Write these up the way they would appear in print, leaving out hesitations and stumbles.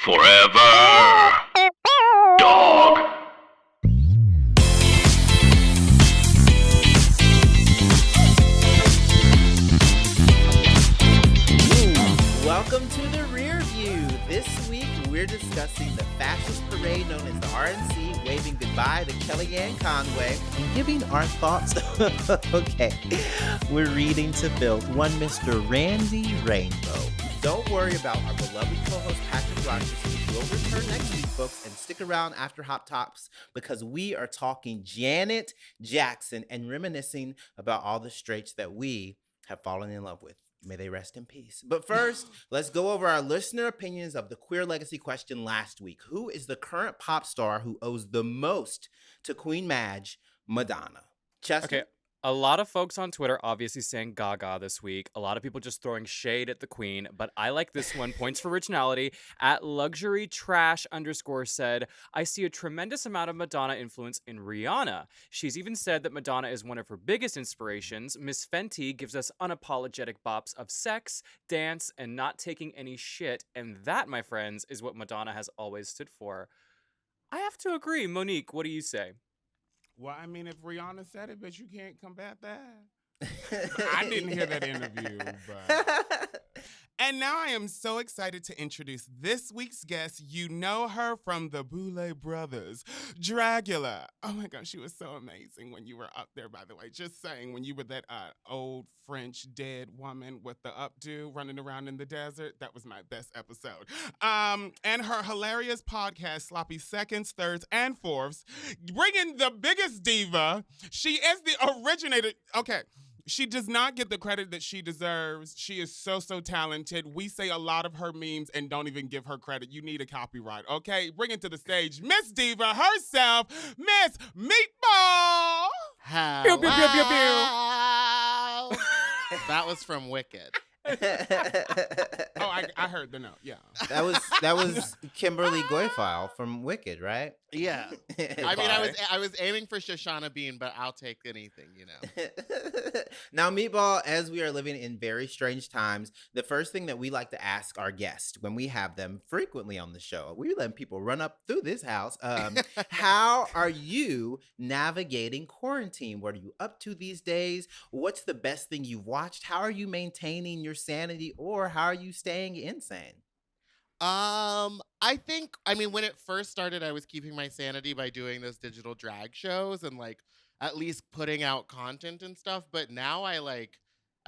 Forever. Dog. Welcome to the Rear View. This week, we're discussing the fascist parade known as the RNC, waving goodbye to Kellyanne Conway, and giving our thoughts. Okay, we're reading to filth one Mr. Randy Rainbow. Don't worry about our beloved co-host Patrick Rogers, who will return next week, folks, and stick around after Hot Tops because we are talking Janet Jackson and reminiscing about all the straights that we have fallen in love with. May they rest in peace. But first, let's go over our listener opinions of the queer legacy question last week. Who is the current pop star who owes the most to Queen Madge, Madonna? Chester? Okay, a lot of folks on Twitter obviously saying Gaga this week. A lot of people just throwing shade at the Queen, but I like this one. Points for originality. At luxurytrash_ said, I see a tremendous amount of Madonna influence in Rihanna. She's even said that Madonna is one of her biggest inspirations. Miss Fenty gives us unapologetic bops of sex, dance, and not taking any shit. And that, my friends, is what Madonna has always stood for. I have to agree. Monique, what do you say? Well, I mean, if Rihanna said it, but you can't combat that. I didn't hear that interview, but... And now I am so excited to introduce this week's guest. You know her from the Boulet Brothers, Dragula. Oh my gosh, she was so amazing when you were up there, by the way. Just saying, when you were that old French dead woman with the updo running around in the desert, that was my best episode. And her hilarious podcast, Sloppy Seconds, Thirds, and Fourths, bringing the biggest diva. She is the originator. Okay. She does not get the credit that she deserves. She is so talented. We say a lot of her memes and don't even give her credit. You need a copyright, okay? Bring it to the stage, Miss Diva herself, Miss Meatball. Hello. Pew, pew, pew, pew, pew. That was from Wicked. Oh, I heard the note. Yeah, That was Kimberly Guilfoyle from Wicked, right? Yeah. I mean, I was aiming for Shoshana Bean, but I'll take anything, you know. Now, Meatball, as we are living in very strange times, the first thing that we like to ask our guests when we have them frequently on the show, we let people run up through this house. How are you navigating quarantine? What are you up to these days? What's the best thing you've watched? How are you maintaining your sanity, or how are you staying insane? I mean, when it first started, I was keeping my sanity by doing those digital drag shows and like at least putting out content and stuff. But now I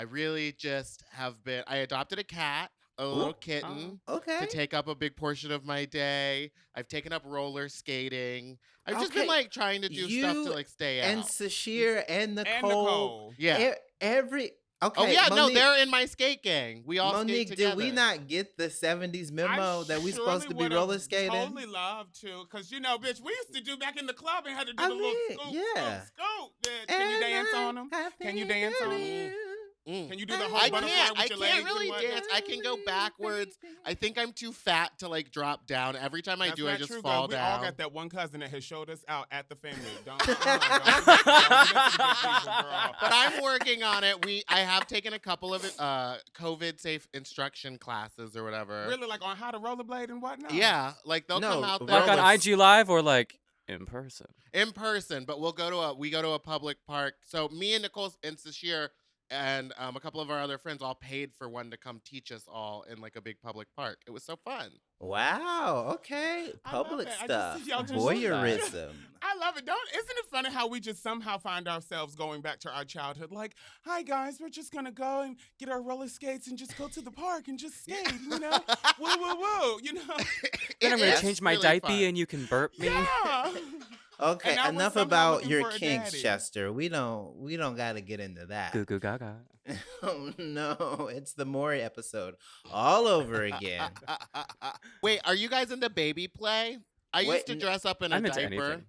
really just have been, I adopted a cat, a little kitten, Okay. to take up a big portion of my day. I've taken up roller skating. I've just been like trying to do stuff to like stay out. And Sashir and Nicole. Nicole. Yeah. Okay. Oh yeah, Monique, no, they're in my skate gang. We all Monique, skate together. did we not get the 70s memo that we supposed to be roller skating? I totally love to, because, you know, bitch, we used to do back in the club and had to do I the little mean, scoop, yeah. scoop. Can you dance on them? Can you dance on them? Can you do the whole butterfly with your legs can't really and dance. I can go backwards. I think I'm too fat to like drop down. Every time I do, I just fall down. We all got that one cousin that has showed us out at the family. Don't But I'm working on it. I have taken a couple of COVID safe instruction classes or whatever. Really, like on how to rollerblade and whatnot? Yeah, like they'll come out there. Like on IG Live or like in person? In person, but we go to a public park. So me and Nicole and Sashir and a couple of our other friends all paid for one to come teach us all in like a big public park. It was so fun. Wow. Okay. Public stuff. Voyeurism. I love it. Isn't it funny how we just somehow find ourselves going back to our childhood? Like, hi guys, we're just gonna go and get our roller skates and just go to the park and just skate. You know, woo woo woo. You know. Then I'm gonna change my really diaper fun. and you can burp me. Yeah. Okay, And enough somehow about looking your for a kinks, daddy. Chester. We don't got to get into that. Goo goo gaga. Oh no, it's the Maury episode all over again. Wait, are you guys into baby play? I used to dress up in a I'm into diaper. anything.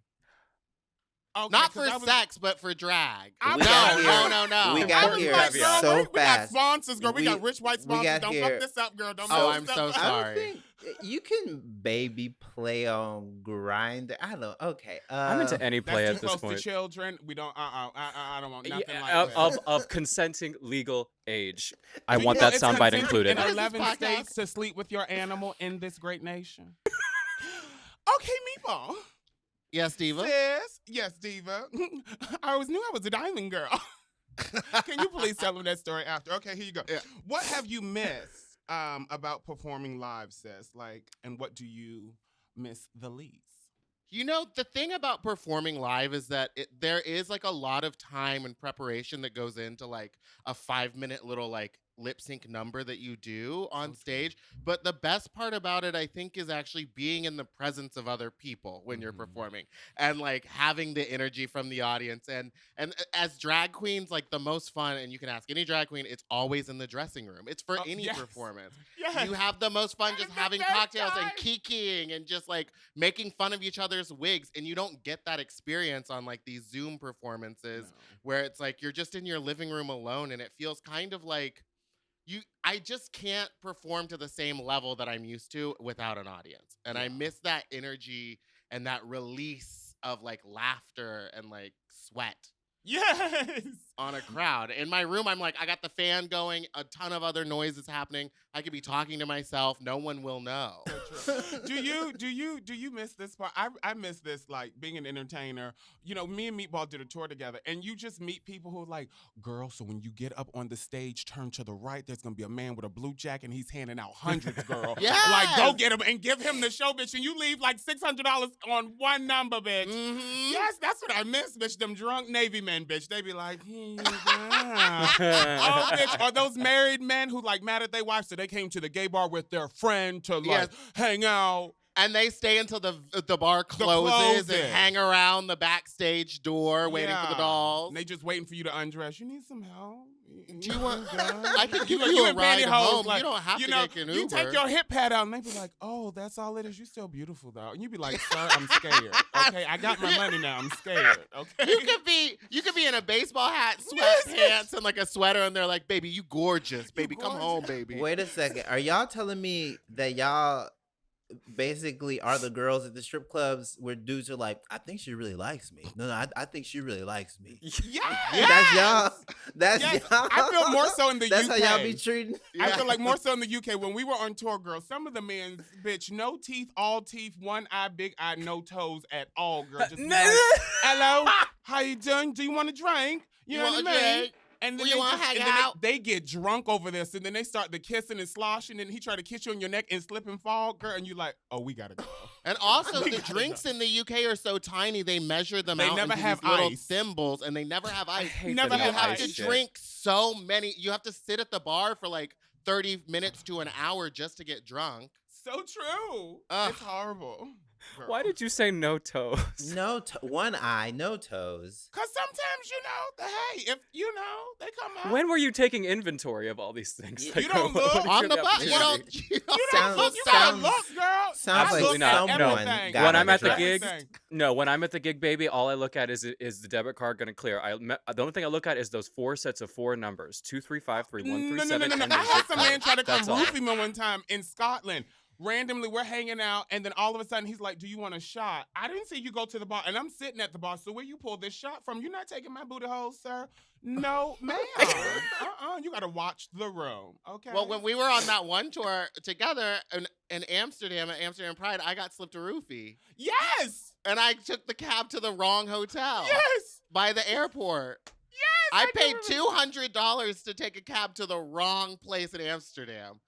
Okay, Not 'cause for I was- sex, but for drag. We no, got here- no. we I got was here like, girl, so we got fast. sponsors, girl. We got rich white we sponsors. got Don't here- fuck this up, girl. Don't Oh, fuck I'm this so up. I sorry. don't think you can baby play on Grindr. I don't. Okay. I'm into any play That's at too this close point. to children. We don't. I don't want nothing Yeah, like that. of consenting legal age. I Do you want know that it's soundbite consented included. In What is this 11 podcast? states to sleep with your animal in this great nation. Okay, Meatball. Yes, Diva. Sis. Yes, Diva. knew I was a diamond girl. Can you please tell them that story after? Okay, here you go. Yeah. What have you missed about performing live, sis? Like, and what do you miss the least? You know, the thing about performing live is that there is like a lot of time and preparation that goes into like a 5-minute little like lip sync number that you do on stage. But the best part about it, I think, is actually being in the presence of other people when you're performing and like having the energy from the audience. And as drag queens, like the most fun, and you can ask any drag queen, it's always in the dressing room. It's for any yes. performance. Yes. You have the most fun just having cocktails and time. kikiing and just like making fun of each other's wigs. And you don't get that experience on like these Zoom performances where it's like you're just in your living room alone and it feels kind of like I just can't perform to the same level that I'm used to without an audience. And I miss that energy and that release of like laughter and like sweat. Yes. On a crowd. In my room, I'm like, I got the fan going, a ton of other noises happening. I could be talking to myself. No one will know. do you miss this part? I miss this, like being an entertainer. You know, me and Meatball did a tour together, and you just meet people who are like, girl, so when you get up on the stage, turn to the right, there's gonna be a man with a blue jacket and he's handing out hundreds, girl. Yes! Like, go get him and give him the show, bitch, and you leave like $600 on one number, bitch. Mhm. Yes, that's what I miss, bitch. Them drunk Navy men, bitch. They be like, here you go. Oh, bitch. Or those married men who like mad at their wife, so they came to the gay bar with their friend to like Yes. hang out. And they stay until the bar closes closing. and hang around the backstage door waiting for the Yeah. dolls. And they just waiting for you to undress. You need some help? Do you want- good? I can give You you a in ride pantyhose, home. like, You don't have to take an You take Uber. your hip pad out and they be like, oh, that's all it is. You still beautiful though. And you be like, sir, I'm scared. Okay, I got my money now. I'm scared. Okay. You could be in a baseball hat, Yes, sweatpants, and like a sweater, and they're like, "Baby, you gorgeous, baby, come home, baby." Wait a second. Are y'all telling me that y'all basically are the girls at the strip clubs where dudes are like, I think she really likes me. No, I think she really likes me. Yes. That's y'all. That's Yes. y'all. I feel more so in the That's UK. how y'all be treating. I feel like more so in the UK. When we were on tour, girl, some of the men, bitch, no teeth, all teeth, one eye, big eye, no toes at all, girl. Just be like, hello, how you doing? Do you want a drink? You know want what a I mean? drink? And then, You they, wanna just, hang and then out? they get drunk over this, and then they start the kissing and sloshing, and he try to kiss you on your neck and slip and fall, girl, and you like, oh, we gotta go. And also, We the gotta drinks go. in the UK are so tiny; they measure them They out never into have these little ice. thimbles, and they never have ice. hate Never that You have have ice to shit. drink so many. You have to sit at the bar for like 30 minutes to an hour just to get drunk. So true. Ugh. It's horrible. Girl. Why did you say no toes? No, one eye, no toes. Because sometimes, hey, if, they come out. When were you taking inventory of all these things? You that don't go look. with On your the bus, opportunity? you don't. You don't Sounds- look, you gotta sounds- look, girl. sounds I like look at someone everything. got When I'm on at the track. gig, Everything. no, when I'm at the gig, baby, all I look at is the debit card gonna clear. The only thing I look at is those 4 sets of 4 numbers: 2, 3, 5, 3, 1, 3, 7, and I the had zip some code. man try to come That's all. roofie me one time in Scotland. Randomly, we're hanging out, and then all of a sudden, he's like, do you want a shot? I didn't see you go to the bar, and I'm sitting at the bar, so where you pull this shot from? You're not taking my booty hole, sir? No, ma'am. You gotta watch the room, okay? Well, when we were on that one tour together in Amsterdam at Amsterdam Pride, I got slipped a roofie, Yes! and I took the cab to the wrong hotel Yes! by the airport. Yes! I do paid remember. $200 to take a cab to the wrong place in Amsterdam.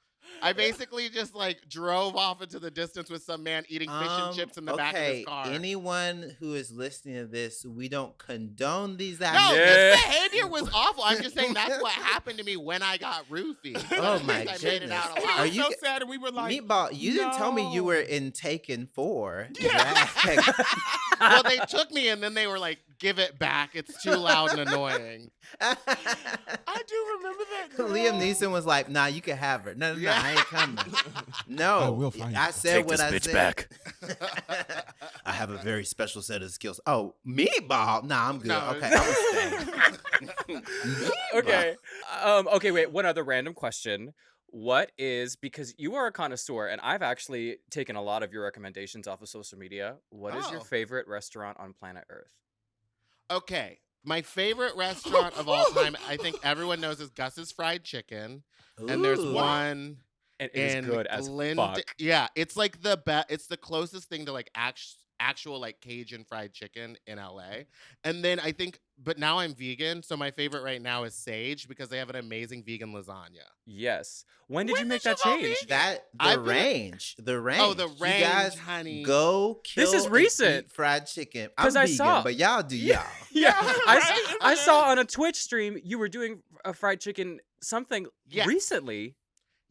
I basically just like drove off into the distance with some man eating fish and chips in the back of his car. Anyone who is listening to this, we don't condone these No, actions. Yeah. his behavior was awful. I'm just saying that's what happened to me when I got roofied. But Oh at my least I made it goodness. out And alive. Are he you was so g- sad, and we were like, Meatball, you didn't tell me you no. were in Taken 4. Yeah. Drag. Well, they took me and then they were like, "Give it back. It's too loud and annoying." I do remember that. Girl. Liam Neeson was like, nah, you can have her. No, I ain't coming. No. I will find I you. said what I said. back. I have a very special set of skills. Oh, Meatball? Nah, I'm good. No. Okay, I'm staying. Okay. Okay, wait, one other random question. What is, because you are a connoisseur and I've actually taken a lot of your recommendations off of social media. What is your Oh. favorite restaurant on planet Earth? Okay. My favorite restaurant of all time, I think everyone knows, is Gus's Fried Chicken. And there's Ooh. one And it is in good as Glendale. fuck. Yeah, it's like the best. It's the closest thing to like actual like Cajun fried chicken in LA. And then I think, but now I'm vegan, so my favorite right now is Sage because they have an amazing vegan lasagna. Yes. When did When you make did that you go change? vegan? That I've been- the range. Oh, the You guys range, honey. go kill This is and recent. eat fried chicken. 'Cause I'm I vegan, saw- but y'all do y'all. Yeah, right? I saw on a Twitch stream you were doing a fried chicken something Yes. recently.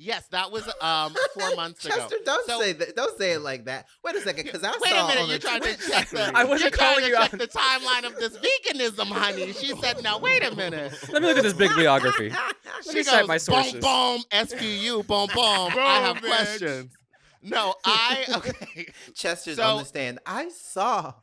Yes, that was 4 months ago. Chester, don't So- say that. Don't say it like that. Wait a second, because I Wait saw a minute, on you're the trying to Twitch check the. stream- I wasn't you're trying calling to you check out. the timeline of this veganism, honey. She said, "No, wait a minute." Let me look at this bibliography. Let me She cite goes, my sources. boom, boom, SQU, boom, boom. I have Boom, bitch. questions. No, okay. Chester's So- on the stand. I saw.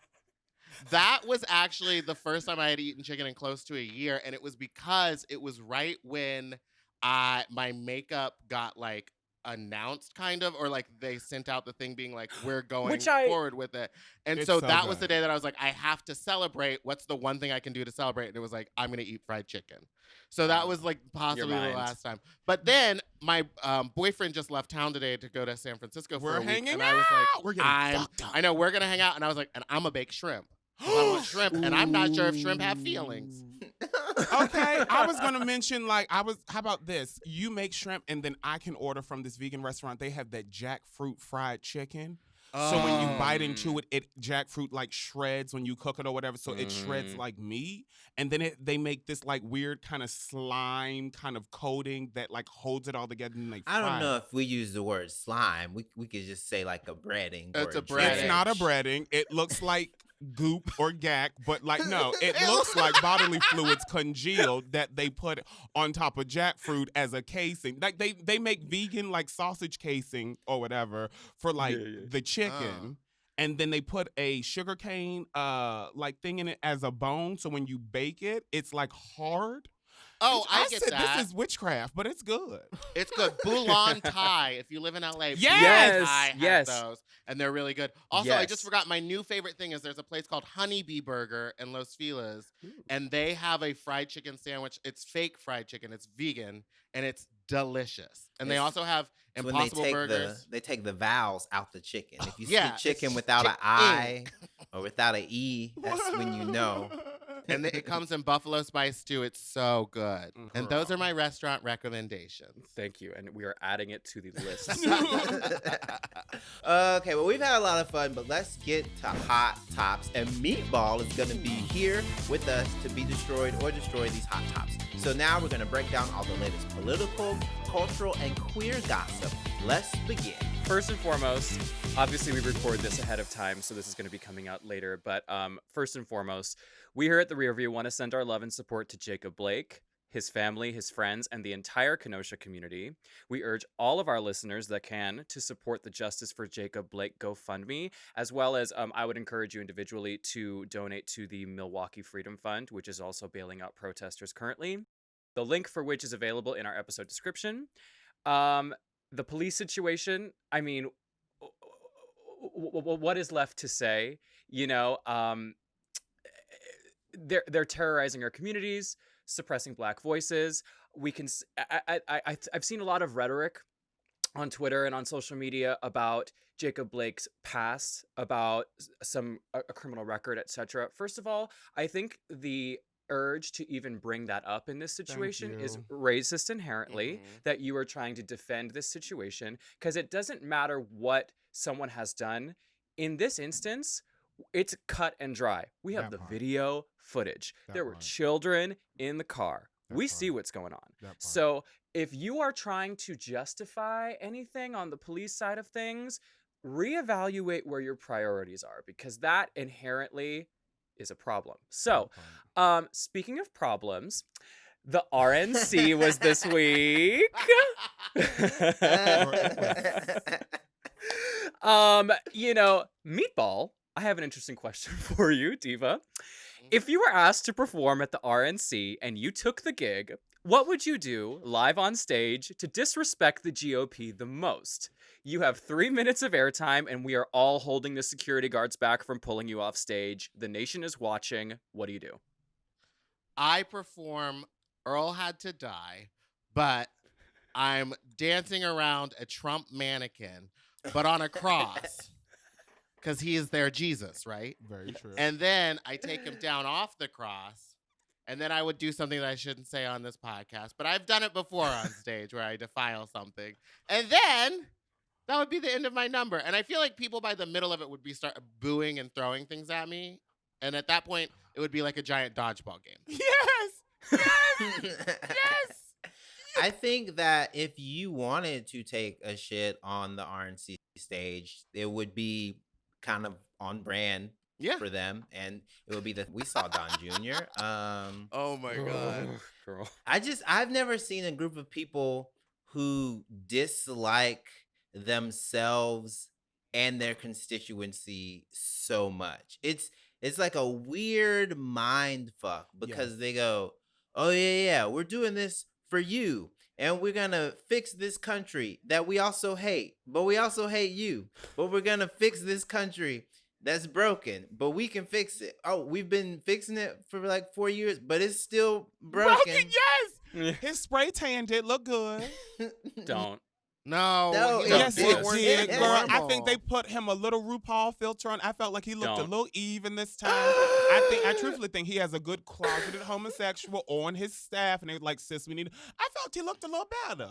That was actually the first time I had eaten chicken in close to a year, and it was because it was right when my makeup got like announced, kind of, or like they sent out the thing being like, we're going Which I- forward with it. And It's so so that was the good. day that I was like, I have to celebrate. What's the one thing I can do to celebrate? And it was like, I'm gonna eat fried chicken. So that was like possibly the mind. last time. But then my boyfriend just left town today to go to San Francisco for We're a week, hanging and I was like, out. We're getting fucked up. I know we're gonna hang out, and I was like, and I'm a bake shrimp. 'Cause I want shrimp, and I'm not sure if shrimp have feelings. Okay, I was gonna mention how about this? You make shrimp and then I can order from this vegan restaurant. They have that jackfruit fried chicken. So when you bite into it, jackfruit like shreds when you cook it or whatever. So it shreds like meat, and then they make this like weird kind of slime kind of coating that like holds it all together. And they I fry don't know it. if we use the word slime. We could just say like a breading. It's or a breading. It's not a dredge. breading. It looks like goop or gack, but like no, it looks like bodily fluids congealed that they put on top of jackfruit as a casing. Like they make vegan like sausage casing or whatever for like the chicken. And then they put a sugarcane like thing in it as a bone. So when you bake it, it's like hard. Oh, I get said that. this is witchcraft, but it's good. It's good. Boulan Thai. If you live in LA, Yes! Boulan Thai has Yes. those, and they're really good. Also, I Yes. just forgot my new favorite thing is there's a place called Honeybee Burger in Los Feliz, and they have a fried chicken sandwich. It's fake fried chicken. It's vegan, and it's delicious. And they It's- also have It's when Impossible they take Burgers. they take the vowels out the chicken. If you Yeah, see chicken it's without an I chicken. or without an E, that's when you know. And it comes in buffalo spice too. It's so good. And those are my restaurant recommendations. Thank you. And we are adding it to the list. Okay, well, we've had a lot of fun, but let's get to hot tops. And Meatball is going to be here with us to be destroyed or destroy these hot tops. So now we're going to break down all the latest political, cultural, and queer gossip. Let's begin. First and foremost, obviously we record this ahead of time, so this is going to be coming out later. But first and foremost, we here at the REARVIEW want to send our love and support to Jacob Blake, his family, his friends, and the entire Kenosha community. We urge all of our listeners that can to support the Justice for Jacob Blake GoFundMe, as well as I would encourage you individually to donate to the Milwaukee Freedom Fund, which is also bailing out protesters currently. The link for which is available in our episode description. The police situation, I mean, what is left to say? You know, they're terrorizing our communities, suppressing Black voices. We can, I've seen a lot of rhetoric on Twitter and on social media about Jacob Blake's past, about a criminal record, etc. First of all, I think the urge to even bring that up in this situation is you. racist inherently, that you are trying to defend this situation, because it doesn't matter what someone has done. In this instance, it's cut and dry. We have That the part. video footage. That There were part. children in the car. That We part. see what's going on. That part. So if you are trying to justify anything on the police side of things, reevaluate where your priorities are, because that inherently is a problem. So, speaking of problems, the RNC was this week. You know, Meatball I have an interesting question for you, Diva. If you were asked to perform at the RNC and you took the gig, what would you do live on stage to disrespect the GOP the most? You have 3 minutes of airtime, and we are all holding the security guards back from pulling you off stage. The nation is watching. What do you do? I perform Earl Had to Die, but I'm dancing around a Trump mannequin, but on a cross. Because he is their Jesus, right? Very true. And then I take him down off the cross. And then I would do something that I shouldn't say on this podcast. But I've done it before on stage where I defile something. And then that would be the end of my number. And I feel like people by the middle of it would start booing and throwing things at me. And at that point, it would be like a giant dodgeball game. Yes! Yes! Yes! I think that if you wanted to take a shit on the RNC stage, it would be kind of on brand for them, and it would be we saw Don Jr. Oh my God. Girl. I've never seen a group of people who dislike themselves and their constituency so much. It's like a weird mind fuck because they go, oh yeah, we're doing this for you. And we're going to fix this country that we also hate, but we also hate you. But we're going to fix this country that's broken, but we can fix it. Oh, we've been fixing it for like 4 years, but it's still broken. Yes! His spray tan did look good. Don't. No. Yes, it worse did, than girl. I normal. think they put him a little RuPaul filter on. I felt like he looked a little even this time. I truthfully think he has a good closeted homosexual on his staff, and they were like, sis, we need. I felt he looked a little better.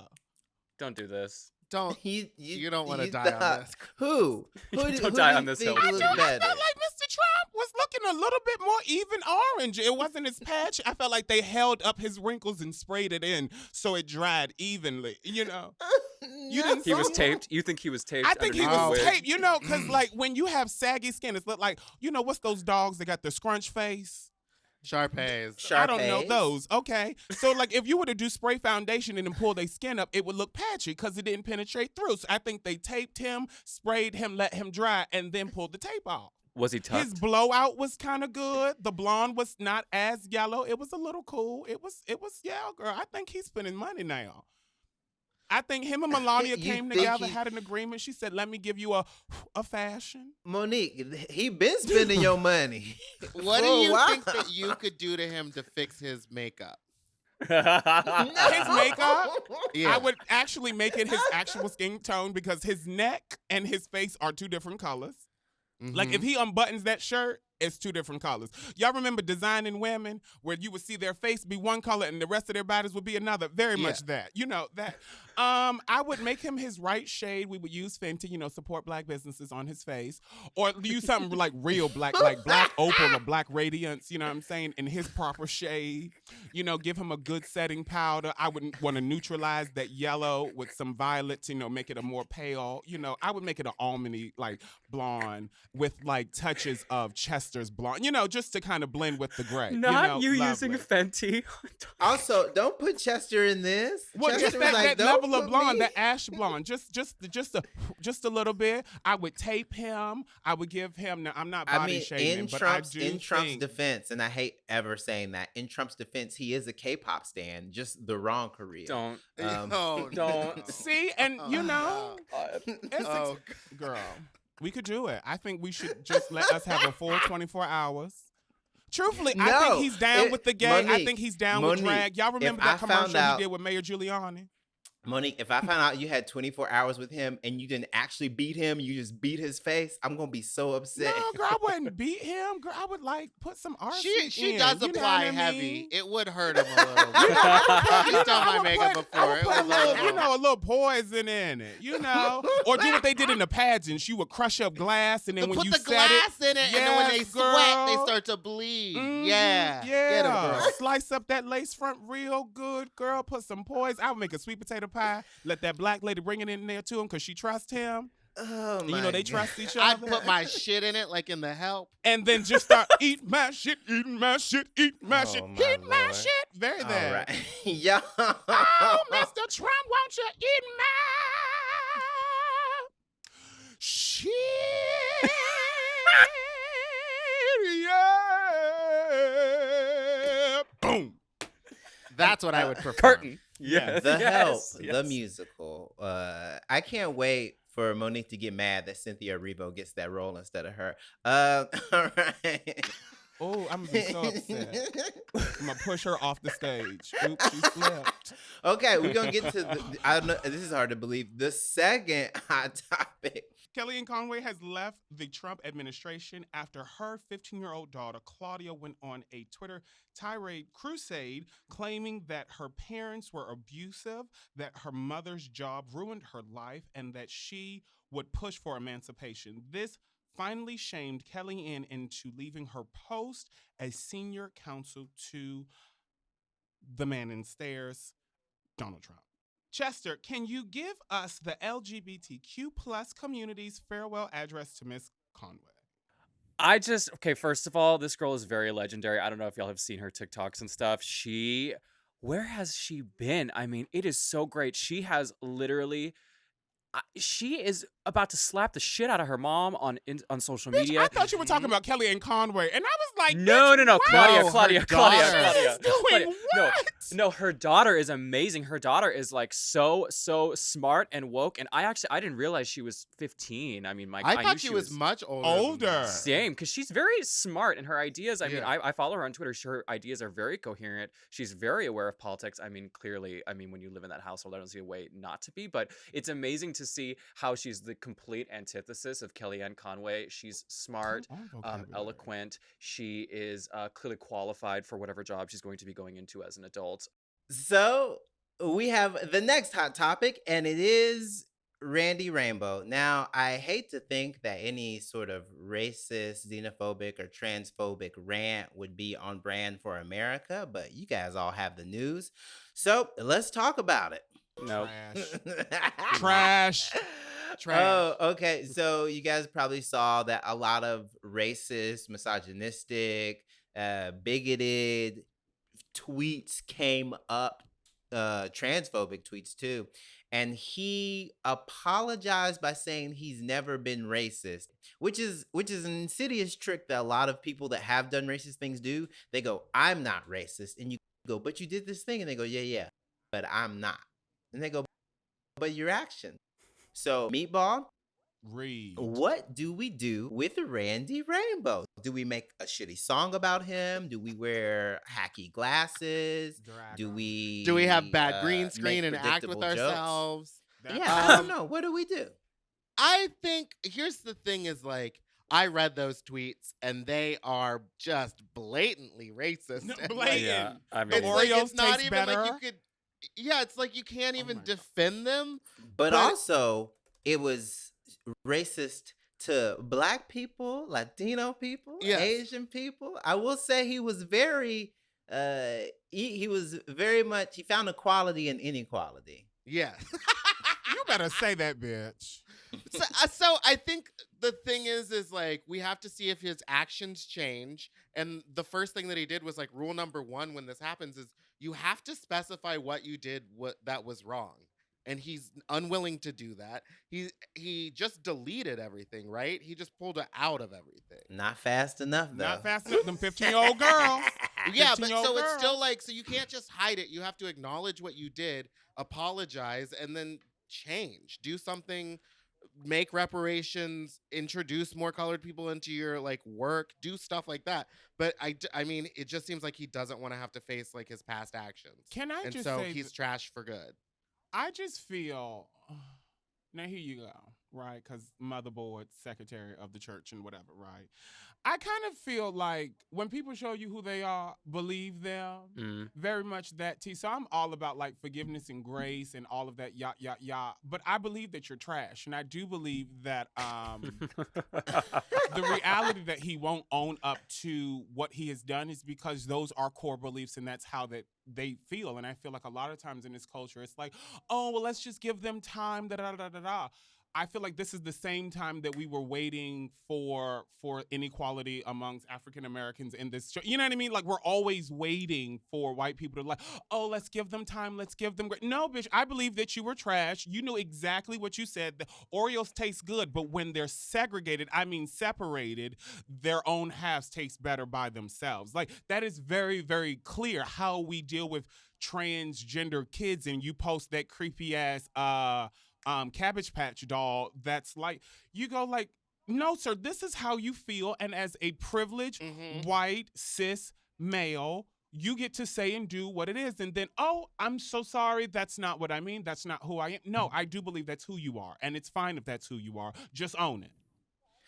Don't do this. Don't. You don't want to die on this. Who? Don't die on this hill. I felt like Mr. Trump was looking a little bit more even orange. It wasn't as patchy. I felt like they held up his wrinkles and sprayed it in so it dried evenly. You know. You didn't He was see- taped. You think he was taped? I think he underneath the was wig? taped, you know, because like when you have saggy skin, it's look like, you know, what's those dogs that got the scrunch face? Shar-Pays. I don't know those. Okay. So like if you were to do spray foundation and then pull their skin up, it would look patchy because it didn't penetrate through. So I think they taped him, sprayed him, let him dry, and then pulled the tape off. Was he tucked? His blowout was kind of good. The blonde was not as yellow. It was a little cool. It was yeah, girl. I think he's spending money now. I think him and Melania came together, had an agreement. She said, let me give you a fashion. Monique, he been spending your money. What do you think that you could do to him to fix his makeup? His makeup, Yeah. I would actually make it his actual skin tone because his neck and his face are two different colors. Like if he unbuttons that shirt, it's two different colors. Y'all remember Designing Women where you would see their face be one color and the rest of their bodies would be another? Very much that. You know, that. I would make him his right shade. We would use Fenty, you know, support black businesses on his face. Or use something like real black, like black opal or black radiance, you know what I'm saying, in his proper shade. You know, give him a good setting powder. I would want to neutralize that yellow with some violets, you know, make it a more pale. You know, I would make it an almondy, like blonde with like touches of Chester's blonde, you know, just to kind of blend with the gray. Not you know, using lovely. Fenty. Also, don't put Chester in this. Well, Chester just was that "Don't level of put blonde, me." the ash blonde, just a little bit. I would tape him. I would give him. Now, I'm not body shaming him, but I do in Trump's think- defense, and I hate ever saying that. In Trump's defense, he is a K-pop stan, just the wrong career. Don't. Oh, Don't. no. See, and you know, it's Oh, girl, we could do it. I think we should just let us have a full 24 hours. Truthfully, I No, think he's down with the gay. I Monique, think he's down with drag. Y'all remember that I found commercial out- he did with Mayor Giuliani? Monique, if I found out you had 24 hours with him and you didn't actually beat him, you just beat his face, I'm gonna be so upset. No, girl, I wouldn't beat him. Girl, I would like put some arsenic She in, does you know apply what I heavy. mean? It would hurt him a little bit. She's done my makeup before. It Put a was little, little- you know, a little poison in it, you know, or do what they did in the pageants. You would crush up glass, and then when put you the set glass in it, and then when they Yes, sweat, they girl. start to bleed. Mhm, Yeah. Get 'em, girl. Slice up that lace front real good, girl. Put some poison. I would make a sweet potato pie. Let that black lady bring it in there to him because she trusts him. Oh And, my you know, they God. trust each I'd other. put my shit in it, like in The Help. And then just start eating my shit, eating my shit, eating my shit, Oh, my eating my Lord. shit. Very All bad. right. Yeah. Oh, Mr. Trump, won't you eat my shit? That's what I would prefer. Curtain. Yes. The Help, yes. the musical. I can't wait for Monique to get mad that Cynthia Erivo gets that role instead of her. All right. Oh, I'm gonna be so upset. I'm gonna push her off the stage. Oops, she slipped. Okay, we're gonna get to I don't know. This is hard to believe. The second hot topic. Kellyanne Conway has left the Trump administration after her 15-year-old daughter, Claudia, went on a Twitter tirade crusade claiming that her parents were abusive, that her mother's job ruined her life, and that she would push for emancipation. This finally shamed Kellyanne into leaving her post as senior counsel to the man in stairs, Donald Trump. Chester, can you give us the LGBTQ plus community's farewell address to Miss Conway? Okay, first of all, this girl is very legendary. I don't know if y'all have seen her TikToks and stuff. Where has she been? I mean, it is so great. She has literally, she is about to slap the shit out of her mom on social Bitch, media. I thought you were talking about Kellyanne Conway, and I was like, No, bitch, no, what? Claudia. She is doing what? No, her daughter is amazing. Her daughter is like so smart and woke. And I didn't realize she was 15. I mean, I knew thought she was much older. Older. Same, because she's very smart and her ideas. I mean, Yeah. I follow her on Twitter. Her ideas are very coherent. She's very aware of politics. I mean, clearly, when you live in that household, I don't see a way not to be. But it's amazing to see how she's the complete antithesis of Kellyanne Conway. She's smart, eloquent. She is clearly qualified for whatever job she's going to be going into as an adult. So we have the next hot topic, and it is Randy Rainbow. Now, I hate to think that any sort of racist, xenophobic, or transphobic rant would be on brand for America, but you guys all have the news. So let's talk about it. No. Trash. Oh, okay. So you guys probably saw that a lot of racist, misogynistic, bigoted tweets came up, transphobic tweets too. And he apologized by saying he's never been racist, which is an insidious trick that a lot of people that have done racist things do. They go, I'm not racist. And you go, but you did this thing. And they go, yeah, but I'm not. And they go, but your action. So, Meatball, Read. what do we do with Randy Rainbow? Do we make a shitty song about him? Do we wear hacky glasses? Do we have bad green screen make and act with predictable jokes? ourselves? Yeah, I don't know. What do we do? I think here's the thing is like I read those tweets and they are just blatantly racist. No, and, blatant. Yeah, I Like, mean, it's like Oreos it's not taste even like better. you could. Yeah, it's like you can't Oh even my God. defend them. But But- also, it was racist to Black people, Latino people, Yes. Asian people. I will say he was very, he was very much, he found equality in inequality. Yeah. You better say that, bitch. So I think the thing is like we have to see if his actions change. And the first thing that he did was like rule number 1 when this happens is you have to specify what you did that was wrong. And he's unwilling to do that. He just deleted everything, right? He just pulled it out of everything. Not fast enough, though. Not fast enough. Them 15-year-old girls. Yeah, but 15-year-old so it's still girls. like so you can't just hide it. You have to acknowledge what you did, apologize, and then change. Do something, make reparations, introduce more colored people into your like work, do stuff like that. But I mean, it just seems like he doesn't want to have to face like his past actions. Can I And just so say he's trash for good. I just feel, now here you go, right? Because motherboard, secretary of the church and whatever, right? I kind of feel like when people show you who they are, believe them. Very much that T. So I'm all about like forgiveness and grace and all of that, yah. But I believe that you're trash. And I do believe that the reality that he won't own up to what he has done is because those are core beliefs and that's how that they feel. And I feel like a lot of times in this culture, it's like, oh, well, let's just give them time, da-da-da-da-da. I feel like this is the same time that we were waiting for inequality amongst African Americans in this. You know what I mean? Like we're always waiting for white people to like, oh, let's give them time. Let's give them. No, bitch. I believe that you were trash. You knew exactly what you said. The Oreos taste good, but when they're segregated, I mean separated, their own halves taste better by themselves. Like that is very, very clear how we deal with transgender kids and you post that creepy ass Cabbage Patch doll that's like, you go like, no, sir, this is how you feel. And as a privileged white cis male, you get to say and do what it is. And then, oh, I'm so sorry. That's not what I mean. That's not who I am. No, I do believe that's who you are. And it's fine if that's who you are. Just own it.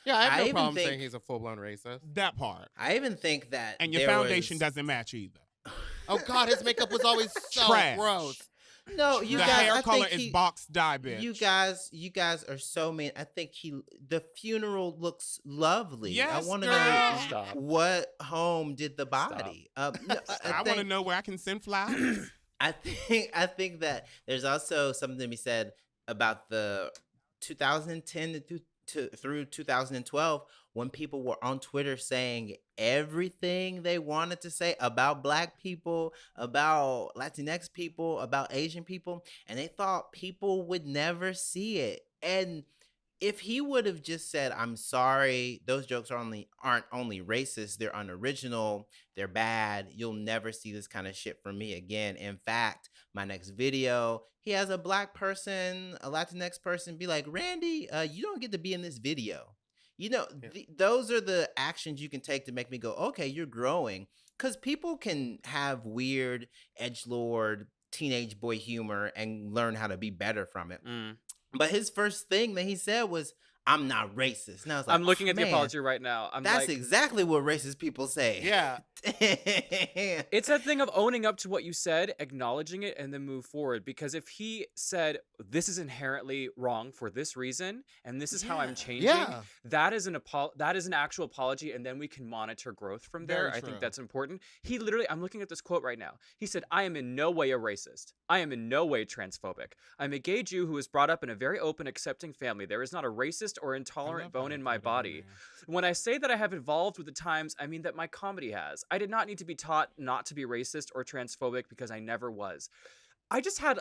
Yeah, I have I no even problem think- saying he's a full-blown racist. That part. I even think that And your there foundation was- doesn't match either. Oh, God, his makeup was always so Trash. gross. No, you the guys. hair I color think is box dye, bitch. You guys are so mean. I think the funeral looks lovely. Yes, I want to girl. know Stop. what home did the body. No, I want to know where I can send flowers. I think that there's also something to be said about the 2010 through 2012 when people were on Twitter saying everything they wanted to say about Black people, about Latinx people, about Asian people, and they thought people would never see it. And if he would have just said, "I'm sorry, those jokes aren't only racist, they're unoriginal, they're bad. You'll never see this kind of shit from me again. In fact, my next video, he has a Black person, a Latinx person be like, Randy, you don't get to be in this video." You know, those are the actions you can take to make me go, okay, you're growing. Because people can have weird edgelord teenage boy humor and learn how to be better from it. But his first thing that he said was, "I'm not racist." And I was like, I'm looking at the man, apology right now. That's like, exactly what racist people say. Yeah. It's that thing of owning up to what you said, acknowledging it, and then move forward. Because if he said, "This is inherently wrong for this reason, and this is how I'm changing," Yeah. that is an actual apology, and then we can monitor growth from there. Very I true. think that's important. He literally, I'm looking at this quote right now. He said, "I am in no way a racist. I am in no way transphobic. I'm a gay Jew who was brought up in a very open, accepting family. There is not a racist or intolerant bone in my body. When I say that I have evolved with the times, I mean that my comedy has. I did not need to be taught not to be racist or transphobic because I never was." I just had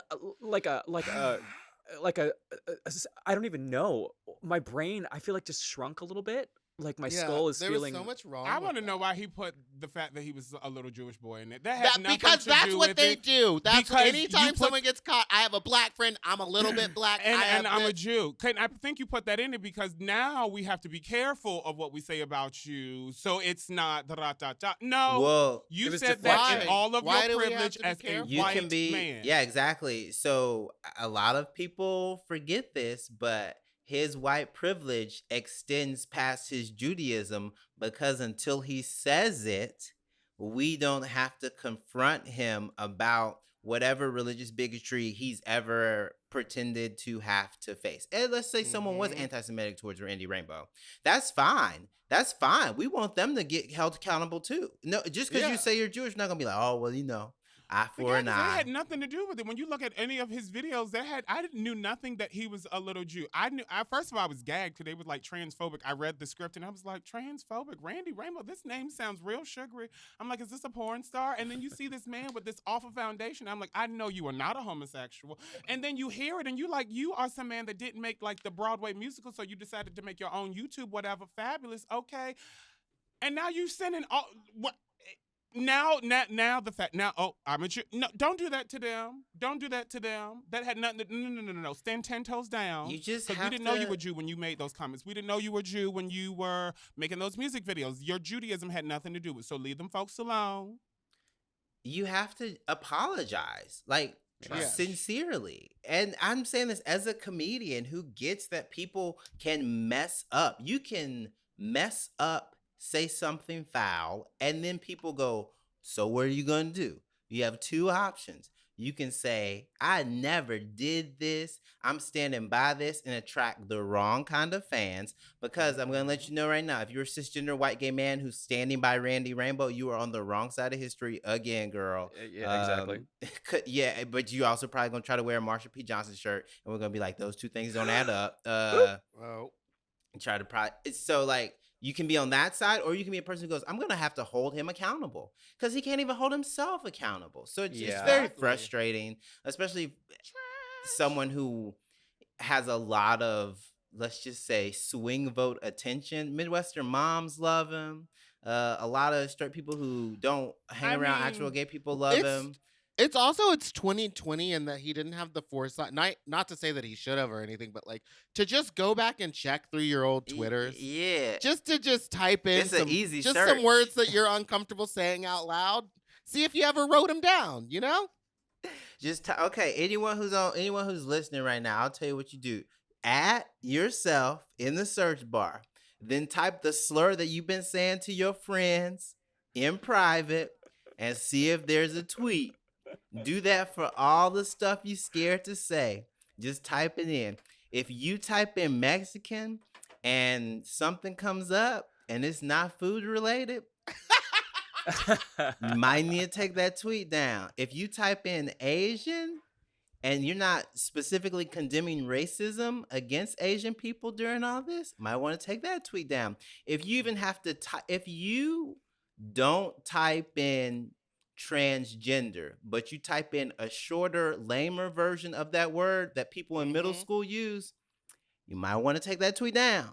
I don't even know. My brain, I feel like just shrunk a little bit. Like my skull is there feeling. was so much wrong. I with want to that. know why he put the fact that he was a little Jewish boy in it. That had nothing Because to that's do what with they it. do. That's Because you anytime put- someone gets caught. I have a Black friend. I'm a little bit Black. And I'm a Jew. I think you put that in it because now we have to be careful of what we say about you. So it's not da-da-da-da. No, Well, you It was said that in deflecting. all of Why your do we have privilege to be as a careful? you white can be man. yeah, exactly. So a lot of people forget this, but his white privilege extends past his Judaism because until he says it, we don't have to confront him about whatever religious bigotry he's ever pretended to have to face. And let's say someone was anti-Semitic towards Randy Rainbow. That's fine. That's fine. We want them to get held accountable too. No, just because Yeah. you say you're Jewish, you're not gonna be like, oh well, you know, eye But for yeah, an 'cause eye. that had nothing to do with it. When you look at any of his videos, I knew nothing that he was a little Jew. First of all, I was gagged because they was like transphobic. I read the script and I was like, transphobic, Randy Rainbow. This name sounds real sugary. I'm like, is this a porn star? And then you see this man with this awful foundation. I'm like, I know you are not a homosexual. And then you hear it and you like, you are some man that didn't make like the Broadway musical, so you decided to make your own YouTube, whatever. Fabulous, okay. And now you sending all what? Now the fact now. Oh, I'm a Jew. No, don't do that to them. Don't do that to them. That had nothing. No. Stand 10 toes down. You just because we have didn't know you to- were Jew when you made those comments. We didn't know you were Jew when you were making those music videos. Your Judaism had nothing to do with. So leave them folks alone. You have to apologize, like Yes. sincerely. And I'm saying this as a comedian who gets that people can mess up. You can mess up, say something foul, and then people go, so what are you going to do? You have two options. You can say, I never did this. I'm standing by this, and attract the wrong kind of fans. Because I'm going to let you know right now, if you're a cisgender white gay man who's standing by Randy Rainbow, you are on the wrong side of history again, girl. Yeah, exactly. Yeah, but you also probably going to try to wear a Marsha P. Johnson shirt, and we're going to be like, those two things don't add up. Well, And try to so like you can be on that side, or you can be a person who goes, I'm gonna have to hold him accountable because he can't even hold himself accountable. So it's Yeah. very Exactly. frustrating, especially someone who has a lot of, let's just say, swing vote attention. Midwestern moms love him. A lot of straight people who don't hang I around mean, actual gay people love it's- him. It's 2020 and that he didn't have the foresight. Not to say that he should have or anything, but like to just go back and check through your old Twitters. Yeah. Just to type in It's an easy some search. words that you're uncomfortable saying out loud. See if you ever wrote them down, you know? Okay, anyone who's listening right now, I'll tell you what you do. Add yourself in the search bar. Then type the slur that you've been saying to your friends in private and see if there's a tweet. Do that for all the stuff you're scared to say. Just type it in. If you type in Mexican and something comes up and it's not food related, you might need to take that tweet down. If you type in Asian and you're not specifically condemning racism against Asian people during all this, might want to take that tweet down. If you even have to if you don't type in transgender, but you type in a shorter, lamer version of that word that people in middle school use, you might want to take that tweet down.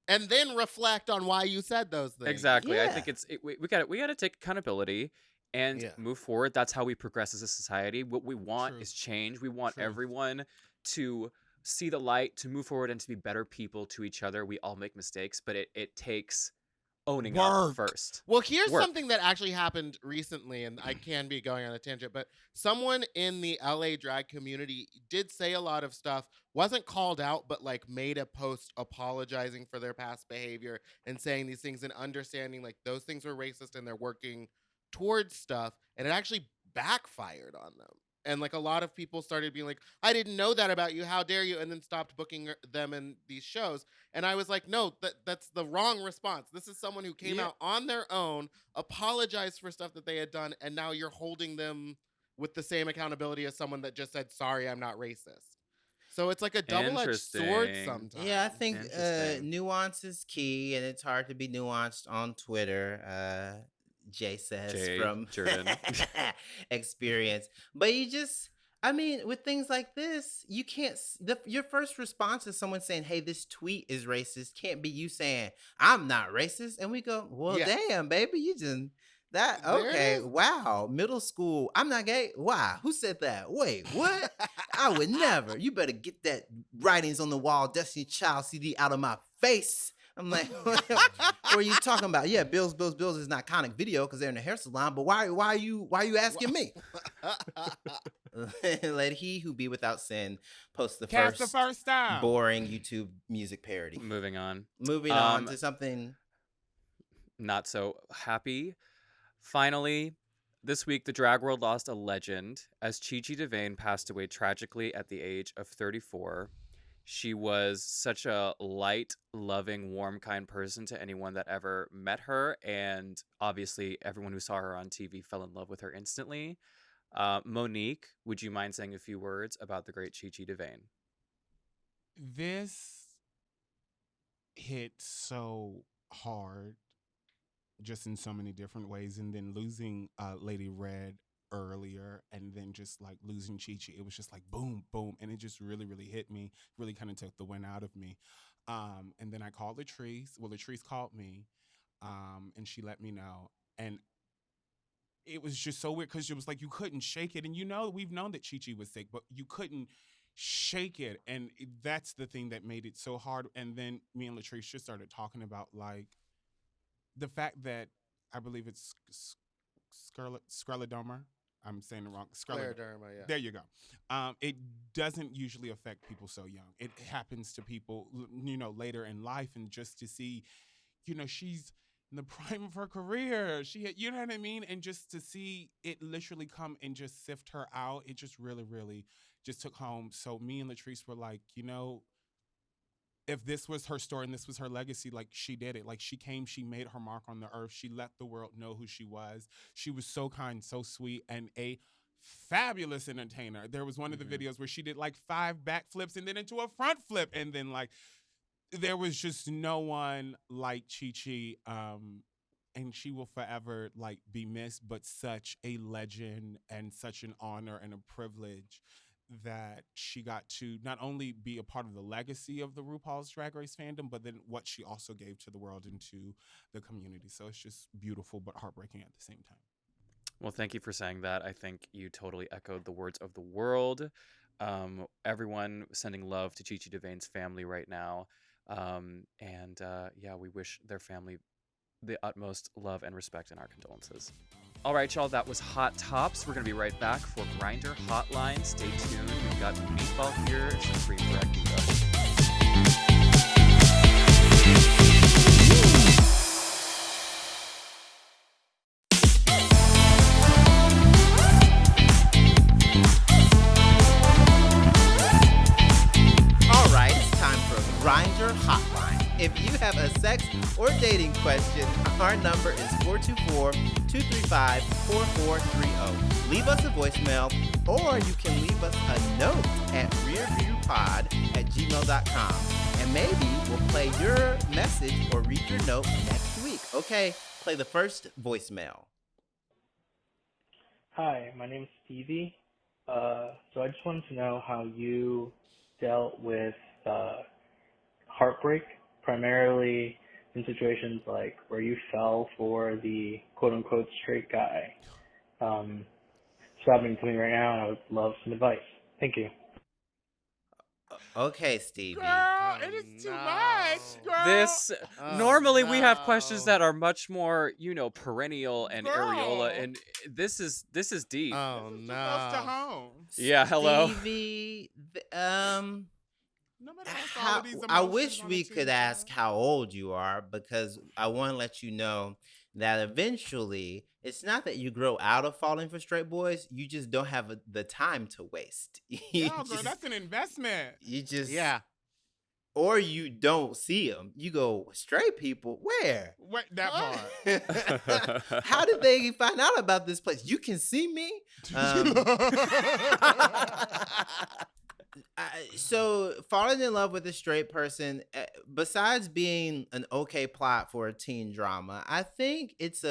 And then reflect on why you said those things. Exactly. I Yeah. think we got to take accountability and Yeah. move forward. That's how we progress as a society. What we want True. is change. We want True. everyone to see the light, to move forward, and to be better people to each other. We all make mistakes, but it takes owning up Work. first. Well, here's Work. something that actually happened recently, and I can be going on a tangent, but someone in the LA drag community did say a lot of stuff, wasn't called out, but like made a post apologizing for their past behavior and saying these things and understanding like those things were racist and they're working towards stuff, and it actually backfired on them. And like a lot of people started being like, I didn't know that about you. How dare you? And then stopped booking them in these shows. And I was like, no, that's the wrong response. This is someone who came out on their own, apologized for stuff that they had done, and now you're holding them with the same accountability as someone that just said, sorry, I'm not racist. So it's like a double-edged sword Interesting. sometimes. Yeah, I think Interesting. nuance is key, and it's hard to be nuanced on Twitter. Jay says Jay, from Jordan. experience. But I mean, with things like this, you can't. Your first response to someone saying, "Hey, this tweet is racist," can't be you saying, "I'm not racist," and we go, "Well, Yeah. damn, baby, you just that There it okay? is. Wow, middle school. I'm not gay. Why? Who said that? Wait, what? I would never. You better get that writings on the wall, Destiny Child CD out of my face. I'm like, what are you talking about? Yeah, Bills is an iconic video because they're in the hair salon. But why are you asking me? Let he who be without sin post the Cast the first time. boring YouTube music parody. Moving on. Moving on to something. Not so happy. Finally, this week the drag world lost a legend as DeVayne passed away tragically at the age of 34. She was such a light, loving, warm, kind person to anyone that ever met her, and obviously everyone who saw her on TV fell in love with her instantly. Monique, would you mind saying a few words about the great DeVayne? This hit so hard, just in so many different ways, and then losing Lady Red earlier, and then just like losing Chi, it was just like boom, boom, and it just really, really hit me. Really kind of took the wind out of me. And then I called Latrice. Well, Latrice called me, and she let me know, and it was just so weird because it was like you couldn't shake it, and we've known that Chi was sick, but you couldn't shake it, and that's the thing that made it so hard. And then me and Latrice just started talking about like the fact that I believe it's scleroderma. I'm saying it wrong. Scleroderma, yeah. There you go. It doesn't usually affect people so young. It happens to people, later in life, and just to see, she's in the prime of her career. You know what I mean? And just to see it literally come and just sift her out, it just really, really just took home. So me and Latrice were like, if this was her story and this was her legacy, like she did it. Like she came, she made her mark on the earth. She let the world know who she was. She was so kind, so sweet, and a fabulous entertainer. There was one of the videos where she did like 5 backflips and then into a front flip. And then like, there was just no one like Chi. And she will forever like be missed, but such a legend and such an honor and a privilege that she got to not only be a part of the legacy of the RuPaul's Drag Race fandom, but then what she also gave to the world and to the community. So it's just beautiful, but heartbreaking at the same time. Well, thank you for saying that. I think you totally echoed the words of the world. Everyone sending love to Chi Chi DeVayne's family right now. Yeah, we wish their family the utmost love and respect and our condolences. All right, y'all, that was Hot Tops. We're going to be right back for Grinder Hotline. Stay tuned. We've got Meatball here. It's free for Activa. All right, it's time for Grinder Hotline. If you have a sex or dating question, our number is 424-235-4430. Leave us a voicemail, or you can leave us a note at rearviewpod@gmail.com. And maybe we'll play your message or read your note next week. Okay, play the first voicemail. Hi, my name is Stevie. So I just wanted to know how you dealt with heartbreak, primarily in situations like where you fell for the quote-unquote straight guy. It's happening to me right now, and I would love some advice. Thank you. Okay, Stevie. Girl, it is too much, girl. Normally we have questions no. that are much more, perennial and areola, Girl. and this is deep. Oh This is too close to no. home. Yeah, hello. Stevie, Nobody wants all of these I emotions wish on a we could Tuesday. ask how old you are, because I want to let you know that eventually it's not that you grow out of falling for straight boys, you just don't have the time to waste. You No, girl, just- that's an investment. you just Yeah. or you don't see them. You go, straight people, where? Wait, that part. How did they find out about this place? You can see me. So falling in love with a straight person, besides being an okay plot for a teen drama, I think it's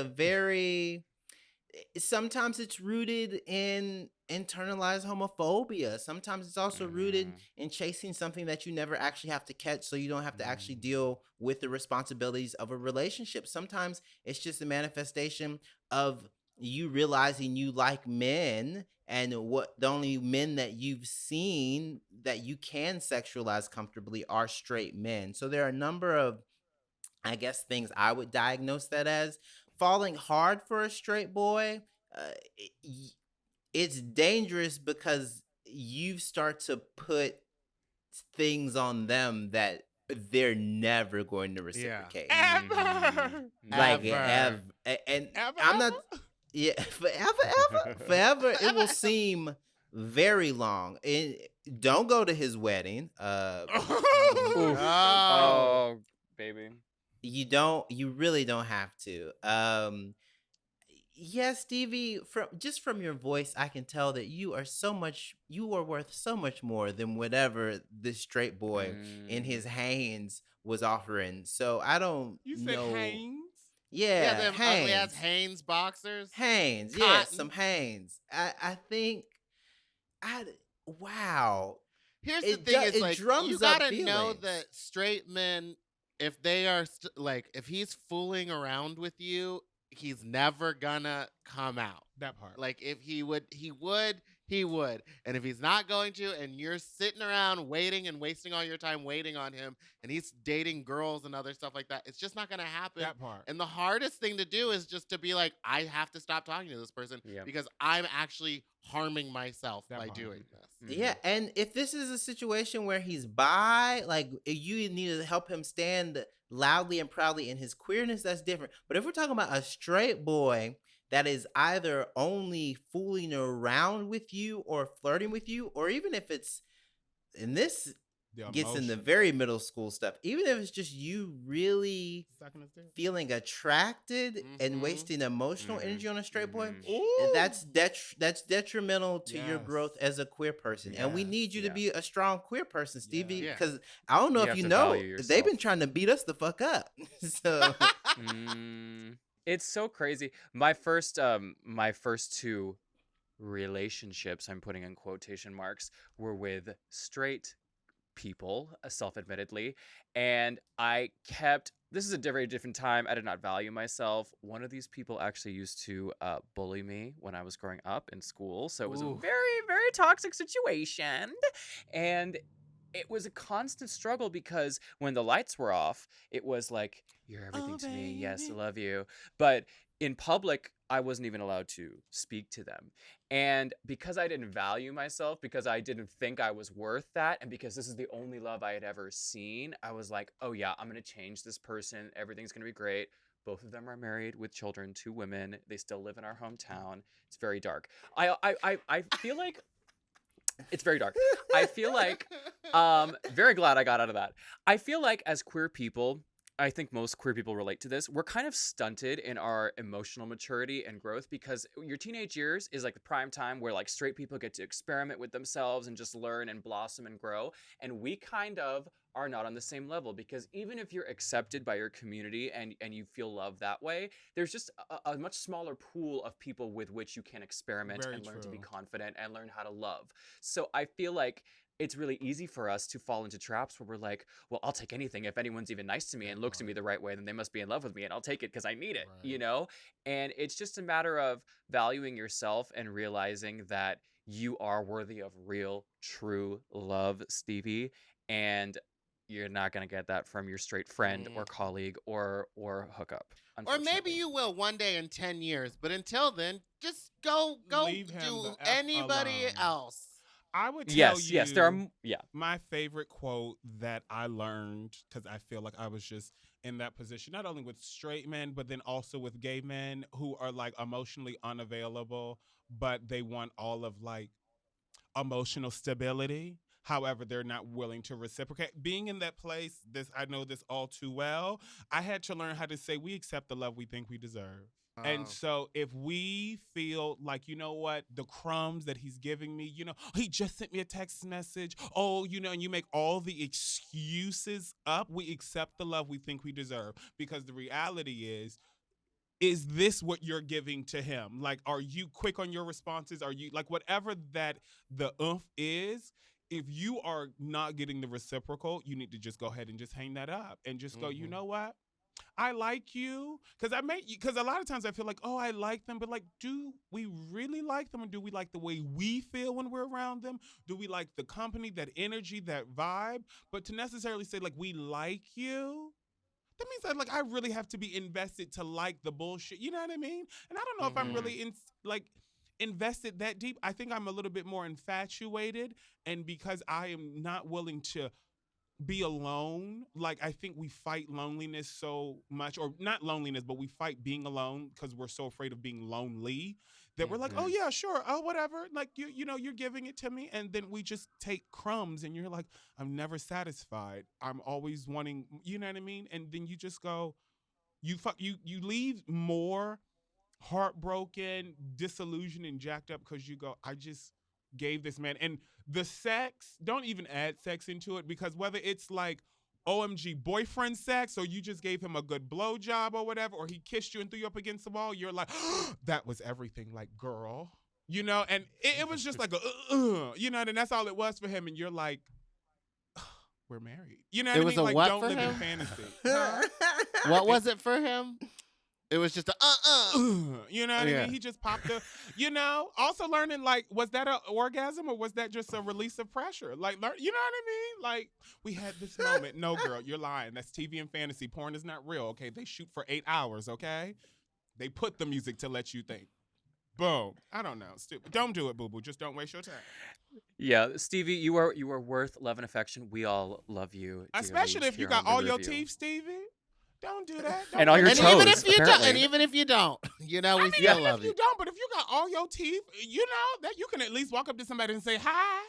sometimes it's rooted in internalized homophobia. Sometimes it's also rooted in chasing something that you never actually have to catch, so you don't have to actually deal with the responsibilities of a relationship. Sometimes it's just a manifestation of you realizing you like men, and what the only men that you've seen that you can sexualize comfortably are straight men. So there are a number of, I guess, things I would diagnose that as. Falling hard for a straight boy, it's dangerous because you start to put things on them that they're never going to reciprocate. Ever. Like Ever. and Ever, I'm not. ever? Yeah, forever. It will seem very long. Don't go to his wedding. Oh, baby. You really don't have to. Yes, Stevie, from your voice, I can tell that you are worth so much more than whatever this straight boy in his hands was offering. So I don't You said know. Hanes? Yeah, them ugly Hanes. ass Hanes boxers. Hanes, yeah, Cotton. some Hanes. I think, wow. Here's It the thing: do- is it like drums you up gotta know feelings. that straight men, if they are if he's fooling around with you, he's never gonna come out. That part. Like if he would, and if he's not going to, and you're sitting around waiting and wasting all your time waiting on him, and he's dating girls and other stuff like that, it's just not gonna happen. That part. And the hardest thing to do is just to be like, I have to stop talking to this person Yeah. because I'm actually harming myself That by part. doing this. Yeah, and if this is a situation where he's bi, like you need to help him stand loudly and proudly in his queerness, that's different. But if we're talking about a straight boy that is either only fooling around with you or flirting with you, or even if it's, and this The gets in the emotion. very middle school stuff, even if it's just you really Sucking his dick. feeling attracted and Mhm. wasting emotional Mhm. energy on a straight boy, Mhm. Ooh. that's detrimental to your Yes. growth as a queer person. And we Yes. need you to Yeah. be a strong queer person, Stevie, Yeah. because I don't know You if have you to know, value they've been yourself. trying to beat us the fuck up. So It's so crazy. My first two relationships, I'm putting in quotation marks, were with straight people, self-admittedly, and I kept this is a very different time. I did not value myself. One of these people actually used to bully me when I was growing up in school. So it was a Ooh. very, very toxic situation. And it was a constant struggle because when the lights were off, it was like, you're everything to me. Yes, I baby. love you. But in public, I wasn't even allowed to speak to them. And because I didn't value myself, because I didn't think I was worth that, and because this is the only love I had ever seen, I was like, oh yeah, I'm going to change this person. Everything's going to be great. Both of them are married with children, 2 women. They still live in our hometown. It's very dark. I feel like it's very dark. I feel like, very glad I got out of that. I feel like as queer people, I think most queer people relate to this. We're kind of stunted in our emotional maturity and growth because your teenage years is like the prime time where like straight people get to experiment with themselves and just learn and blossom and grow. And we kind of are not on the same level because even if you're accepted by your community and you feel love that way, there's just a much smaller pool of people with which you can experiment Very and learn to be true. confident and learn how to love. So I feel like it's really easy for us to fall into traps where we're like, well, I'll take anything. If anyone's even nice to me and looks at me the right way, then they must be in love with me and I'll take it because I need it, you Right. know? And it's just a matter of valuing yourself and realizing that you are worthy of real, true love, Stevie. And you're not going to get that from your straight friend or colleague or hookup, Or maybe unfortunately. you will one day in 10 years, but until then, just go Leave him do the F anybody alone. else. I would tell Yes, there are, you yeah. my favorite quote that I learned because I feel like I was just in that position, not only with straight men, but then also with gay men who are like emotionally unavailable, but they want all of like emotional stability. However, they're not willing to reciprocate. Being in that place, this I know this all too well. I had to learn how to say we accept the love we think we deserve. And so if we feel like, you know what, the crumbs that he's giving me, he just sent me a text message. Oh, and you make all the excuses up, we accept the love we think we deserve. Because the reality is this what you're giving to him? Like, are you quick on your responses? Are you like whatever that the is? If you are not getting the reciprocal, you need to just go ahead and just hang that up and just go, you know what? I like you because a lot of times I feel like, oh, I like them, but like, do we really like them, or do we like the way we feel when we're around them? Do we like the company, that energy, that vibe? But to necessarily say like we like you, that means that like I really have to be invested to like the bullshit. You know what I mean? And I don't know if I'm really invested that deep. I think I'm a little bit more infatuated, and because I am not willing to be alone, like I think we fight loneliness so much, or not loneliness, but we fight being alone because we're so afraid of being lonely that we're like, oh yeah, sure, oh whatever, like you're giving it to me, and then we just take crumbs, and you're like, I'm never satisfied, I'm always wanting, you know what I mean? And then you just go, you leave more heartbroken, disillusioned, and jacked up because you go, I just gave this man. And the sex, don't even add sex into it, because whether it's like OMG boyfriend sex, or you just gave him a good blowjob or whatever, or he kissed you and threw you up against the wall, you're like, that was everything, like, girl. And it was just like and that's all it was for him. And you're like, we're married. You know what I was mean? a Like, what don't for live in him? fantasy. Huh? What was it for him? It was just a You know what I mean? He just popped also learning, like, was that an orgasm or was that just a release of pressure? Like, you know what I mean? Like, we had this moment. No, girl, you're lying. That's TV and fantasy. Porn is not real, okay? They shoot for 8 hours, okay? They put the music to let you think. Boom. I don't know. Stupid. Don't do it, boo-boo. Just don't waste your time. Yeah, Stevie, you are worth love and affection. We all love you, Especially dearly if you here got on The all your Review. teeth, Stevie. Don't do that. And all your and toes, even if you don't, apparently. and even if you don't, we still Even love if you you. don't, but if you got all your teeth, that you can at least walk up to somebody and say hi.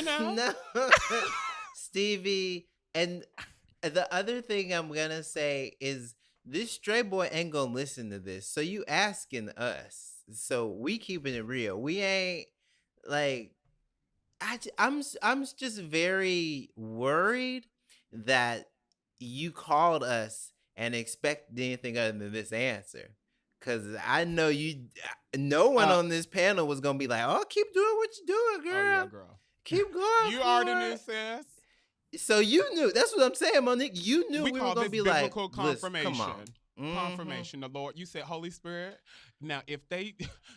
No. Stevie, and the other thing I'm gonna say is this stray boy ain't gonna listen to this. So you asking us. So we keeping it real. We ain't like I'm just very worried that you called us and expected anything other than this answer. Cause I know no one on this panel was gonna be like, oh, keep doing what you're doing, girl. Oh, yeah, girl. Keep going. You for already it." knew, sis. So you knew. That's what I'm saying, Monique. You knew we were call going to this be like, biblical listen, confirmation. come on. Confirmation. The Lord, you said Holy Spirit. Now, if they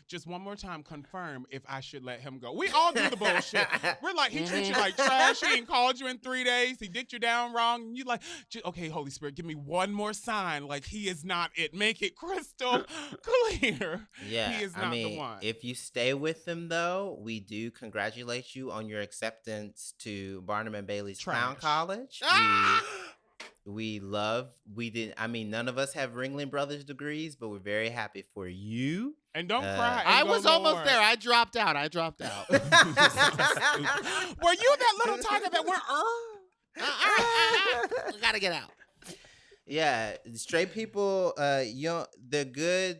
just one more time confirm if I should let him go. We all do the bullshit. We're like, he treats you like trash. He ain't called you in 3 days. He did you down wrong. And you like, okay, Holy Spirit, give me one more sign. Like he is not it. Make it crystal clear. Yeah, he is not the one. If you stay with them, though, we do congratulate you on your acceptance to Barnum and Bailey's Clown Trash. College. None of us have Ringling Brothers degrees, but we're very happy for you. And don't cry. I and was go almost Lord. there. I dropped out. Were you that little tiger that went? We gotta get out. Yeah, straight people, they're good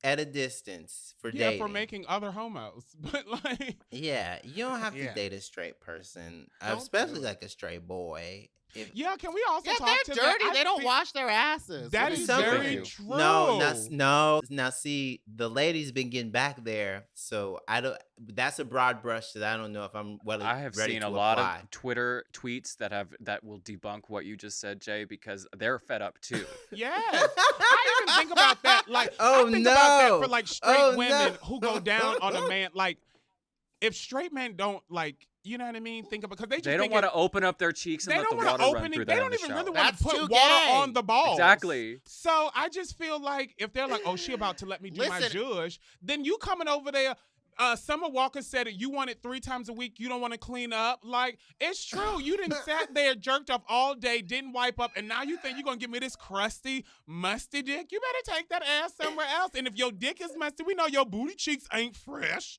at a distance for dating. for making other homos, but like, Yeah, you don't have to Yeah. date a straight person, Don't especially do it. like a straight boy. yeah. Can we also Yeah, talk they're to dirty. that? They don't wash their asses. That What is you very doing? true. No. Now, see, the lady's been getting back there, so I don't. That's a broad brush that I don't know if I'm I have ready seen to a lot apply. of Twitter tweets that will debunk what you just said, Jay, because they're fed up too. Yes. I even think about that. Like, Oh, I think about that no. for like straight Oh, women no. who go down on a man. Like, if straight men don't like, you know what I mean? Think about because they just They don't want to open up their cheeks and They let the don't want water to run open through it. them They in don't the even really shower. want to That's put too water gay. on the balls. Exactly. So I just feel like if they're like, oh, she about to let me do my Listen. zhuzh, then you coming over there. Summer Walker said it. You want it 3 times a week. You don't want to clean up. Like, it's true. You didn't sat there, jerked off all day, didn't wipe up, and now you think you're going to give me this crusty, musty dick? You better take that ass somewhere else. And if your dick is musty, we know your booty cheeks ain't fresh.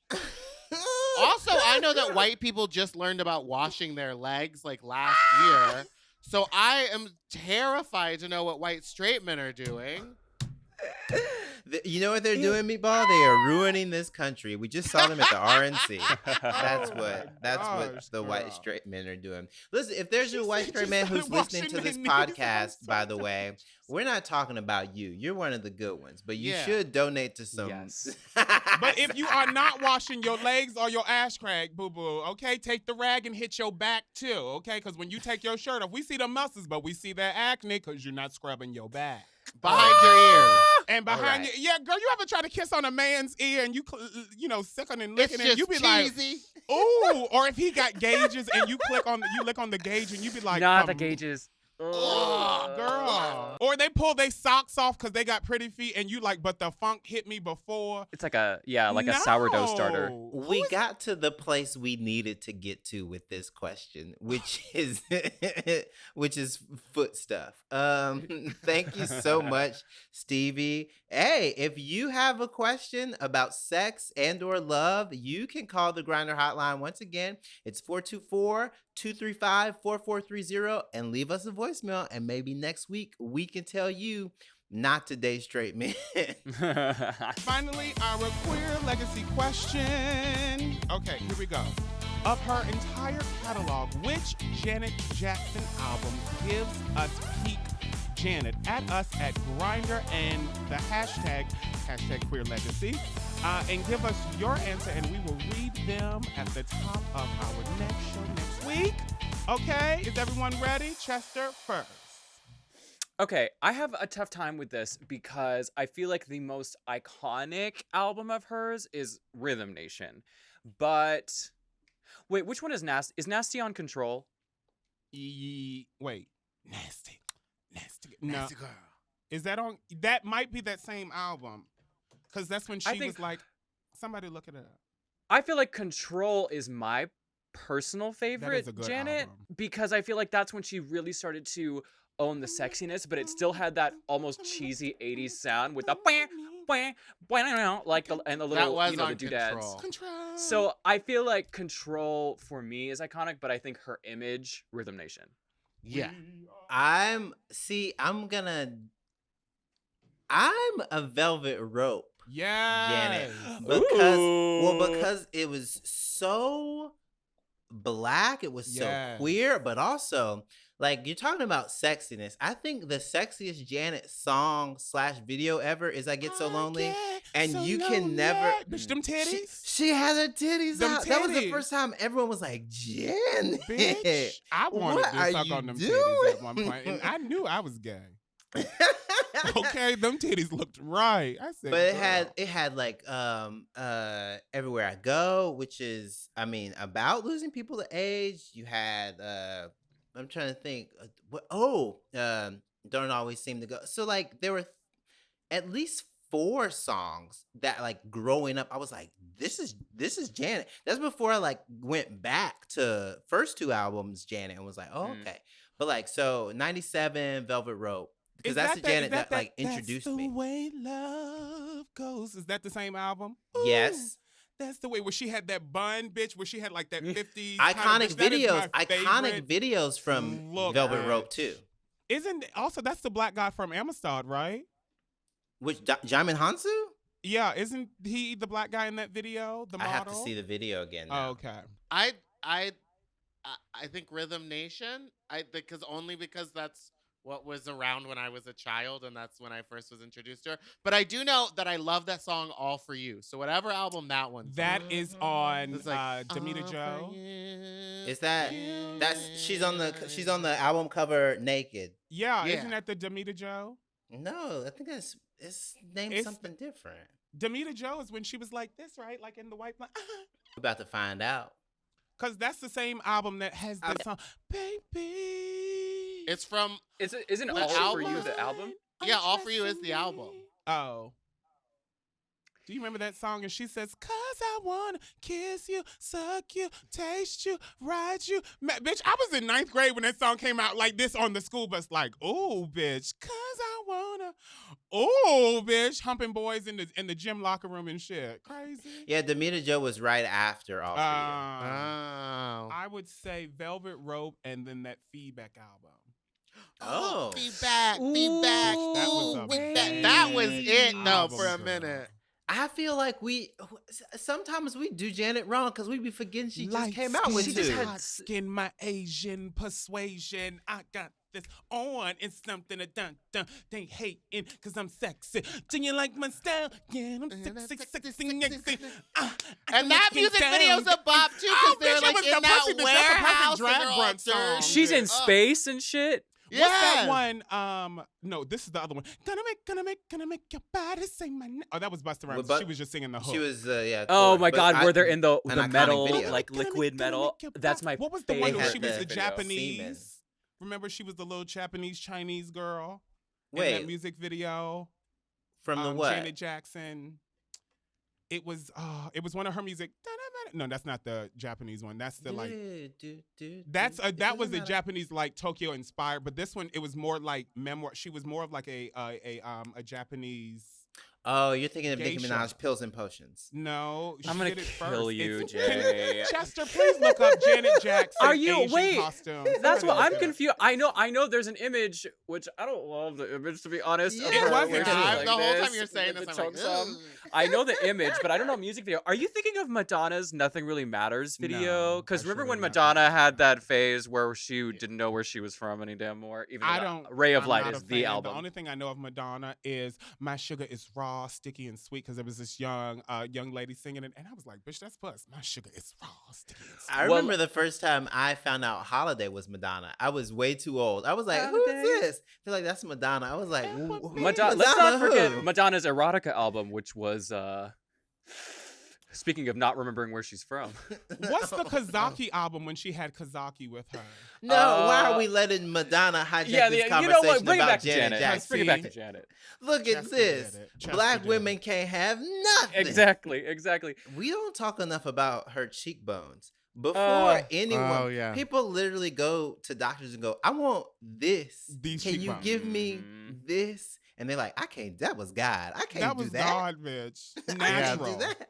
Also, I know that white people just learned about washing their legs like last year. So I am terrified to know what white straight men are doing. You know what they're doing, Meatball? They are ruining this country. We just saw them at the RNC. That's Oh what my gosh, the white girl. straight men are doing. Listen, if there's She a white said straight she man who's started listening to washing this their knees. I'm podcast, by the so way, confused. we're not talking about you. You're one of the good ones, but you Yeah. should donate to some. Yes. But if you are not washing your legs or your ass crack, boo-boo, okay, take the rag and hit your back too, okay? Because when you take your shirt off, we see the muscles, but we see that acne because you're not scrubbing your back. Behind your ears. And behind Alright. you, yeah, girl, you ever try to kiss on a man's ear and you sucking and licking It's and just you be like, cheesy. ooh, or if he got gauges and you lick on the gauge and you be like, Not the gauges. girl. Or they pull their socks off because they got pretty feet and you like, but the funk hit me before. It's like a sourdough starter. No. We got to the place we needed to get to with this question, which is foot stuff. Thank you so much, Stevie. Hey, if you have a question about sex and or love, you can call the Grindr hotline. Once again, it's 424-235-4430 and leave us a voicemail, and maybe next week we can tell you not to date straight men. Finally, our queer legacy question. Okay, here we go. Of her entire catalog, which Janet Jackson album gives us peak Janet? At us at Grindr and the hashtag queer legacy. And give us your answer, and we will read them at the top of our next show next week. Okay, is everyone ready? Chester first. Okay, I have a tough time with this because I feel like the most iconic album of hers is Rhythm Nation. But wait, which one is Nasty? Is Nasty on Control? Wait, nasty. No, Nasty girl. is that on? That might be that same album, because that's when I she think- was like, somebody look it up. I feel like Control is my personal favorite a good Janet album. because I feel like that's when she really started to own the sexiness, but it still had that almost cheesy 80s sound with the like and the That little was you know on the doodads. Control. Control. So I feel like Control for me is iconic, but I think her image, Rhythm Nation. Yeah. I'm a Velvet Rope. yeah, Janet. Ooh. Because it was so black, it was so Yes. queer, but also Like, you're talking about sexiness. I think the sexiest Janet song / video ever is I Get So Lonely. And so you lonely. can never... Bitch, them titties. She had her titties Them out. That was the titties. first time everyone was like, Janet. Bitch, I wanted What to are suck you on them doing? titties at one point, and I knew I was gay. Okay, them titties looked right. I said, But it girl. had like Everywhere I Go, which is, I mean, about losing people to age. You had I'm trying to think. Don't Always Seem to Go. So like there were at least 4 songs that like growing up I was like, this is Janet. That's before I like went back to first 2 albums Janet and was like, oh, okay. But like, so 97 Velvet Rope. Because that's the Janet that like introduced That's me. the way love goes. Is that the same album? Yes. That's the way where she had that bun, bitch, where she had like that 50s Iconic videos. my Iconic favorite. videos from Look, Velvet Rope bitch. too. Isn't also that's the black guy from Amistad, right? Which Jamin Hansu? Yeah, isn't he the black guy in that video? The I model. have to see the video again. Oh, Now. okay. I think Rhythm Nation. Because that's what was around when I was a child, and that's when I first was introduced to her. But I do know that I love that song "All for You." So whatever album that one's That on. is on It's like, Demita "All Joe. for you, Is that you that's she's on the album cover naked? Yeah, Yeah. isn't that the Demita Joe? No, I think it's named It's- something different. Demita Joe is when she was like this, right? Like in the white line. We're about to find out. Because that's the same album that has the song, Baby. It's from Isn't The All For You album? the album? Yeah, All For You is the album. Oh. Do you remember that song? And she says, "'Cause I wanna kiss you, suck you, taste you, ride you." Bitch, I was in 9th grade when that song came out like this on the school bus. Like, oh, bitch, 'cause I wanna. Oh, bitch, humping boys in the gym locker room and shit. Crazy. Yeah, Demita Joe was right after All For You. Oh. I would say Velvet Rope and then that Feedback album. Oh. Feedback. That was a That was it, though, album, for a girl. minute. I feel like sometimes we do Janet wrong because we be forgetting she just Light came out skin, with She just 2. had hot skin, my Asian persuasion. I got this on. It's something that dun. They hating because I'm sexy. Do you like my style? Yeah, I'm sexy. And that music video's a bop too, because Oh, they're bitch, it like was in the that pussy bitch. That's a perfect warehouse. drag and they're all brunch song. dirty. She's in Oh. space and shit. Yeah. What's that one? No, this is the other one. Gonna make your body say my name. Oh, that was Busta Rhymes. But She was just singing the hook. She was yeah. Oh chorus, my but God, I- where they're in the an iconic metal, video. like liquid metal. That's my What was the one favorite. where she was the video. Japanese? Seamus. Remember, she was the little Japanese Chinese girl in Wait, that music video. from the what? Janet Jackson. It was one of her music. No, that's not the Japanese one. That's the like. That was a Japanese like Tokyo inspired, but this one it was more like memoir. She was more of like a Japanese. Oh, you're thinking of Nicki Geisha. Minaj, Pills and Potions. No, I'm she gonna did it kill first. you, It's- Jay. Chester, please look up Janet Jackson. Are you- Asian wait, costume. That's Somebody what look I'm it up. confused. I know there's an image, which I don't love the image to be honest. Yeah. of It her wasn't. where she's Yeah, like the whole time this you're saying with this, the I'm like, chunks on. "Ugh." I know the image, but I don't know music video. Are you thinking of Madonna's "Nothing Really Matters" video? No, Because I remember surely when not. Madonna had that phase where she didn't know where she was from any damn more? Even I though don't. Ray of I'm Light not is a the fan. album. The only thing I know of Madonna is "My Sugar Is Raw, Sticky and Sweet" because there was this young lady singing it, and I was like, "Bitch, that's puss. My sugar is raw, sticky and sweet." I Well- remember the first time I found out Holiday was Madonna. I was way too old. I was like, Holiday? who's this? They're like, that's Madonna. I was like, Let's not forget who? Madonna's erotica album, which was speaking of not remembering where she's from. What's the Kazaki album when she had Kazaki with her? No, why Uh, are we letting Madonna hijack Yeah, this you conversation know what? Bring it about back to Janet Janet. Let's Jackson? bring it back to Janet. Look at Chester this. did it. Chester Black did women it. can't have nothing. Exactly. We don't talk enough about her cheekbones. Before anyone, Oh, yeah. people literally go to doctors and go, I want this. These Can you cheekbones. give me Mhm. this? And they're like, I can't, that was God. I can't That do was that. God, bitch. I can't Natural. do that.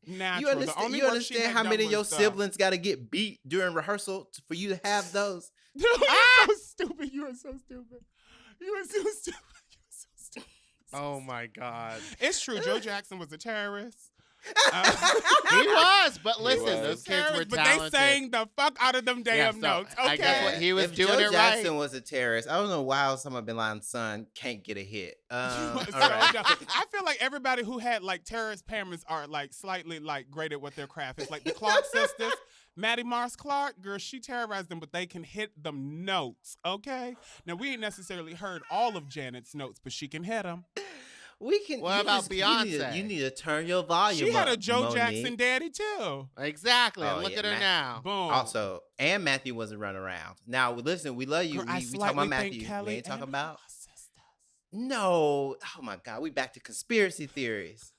Natural. You The understand, only you work she understand had how done many of was your the- siblings got to get beat during rehearsal for you to have those? Dude, you're so stupid. You are so stupid. You are so stupid. You are so stupid. Oh my God. It's true. Joe Jackson was a terrorist. He was, but listen, was. those kids were but talented. they sang the fuck out of them damn so notes. I guess Okay. what he was If doing Joe it Jackson right. was a terrorist, I don't know why Osama bin Laden's son can't get a hit. So All right. dumb. I feel like everybody who had like terrorist parents are like slightly like great at what their craft is. Like the Clark sisters, Maddie Mars Clark, girl, she terrorized them, but they can hit them notes. Okay. Now we ain't necessarily heard all of Janet's notes, but she can hit them. We can. What you about just- Beyonce? You need to turn your volume She had up, a Joe Monique. Jackson daddy too. Exactly. Oh, and look yeah, at her Matt. now. Boom. Also, and Matthew wasn't running around. Now, listen, we love you. Girl, I We talking slightly about think Matthew. Kelly We ain't talking and about. her sisters. No. Oh my God. We back to conspiracy theories.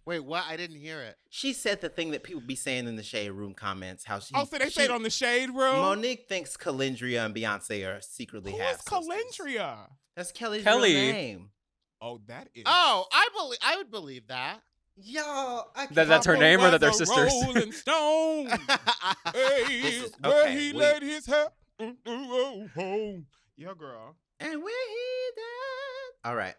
Wait, what? I didn't hear it. She said the thing that people be saying in the Shade Room comments. How she. Oh, so they stayed on the shade room. Monique thinks Calendria and Beyonce are secretly Who half is sisters. Calendria? That's Kelly's Kelly. real name. Oh, that is. Oh, I would believe that. Y'all, That's her Papa name, or that was they're a sisters? Rolling Stone. Hey, This is- where okay, he wait. laid his head. Oh. Yeah, girl. And when he died. All right.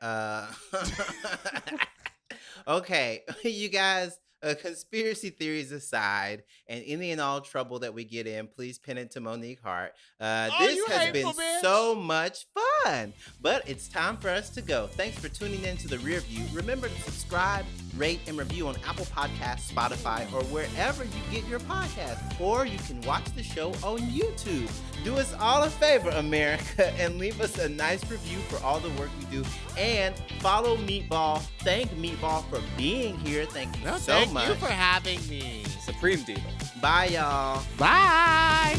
Okay, you guys. Conspiracy theories aside, and any and all trouble that we get in, please pin it to Monique Hart. This you has been hateful bitch. so much fun, but it's time for us to go. Thanks for tuning in to The Rear View. Remember to subscribe, rate, and review on Apple Podcasts, Spotify, or wherever you get your podcasts. Or you can watch the show on YouTube. Do us all a favor, America, and leave us a nice review for all the work we do. And follow Meatball. Thank Meatball for being here. Thank you so Thank much. you for having me. Supreme Diva. Bye, y'all. Bye.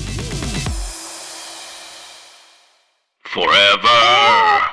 Forever.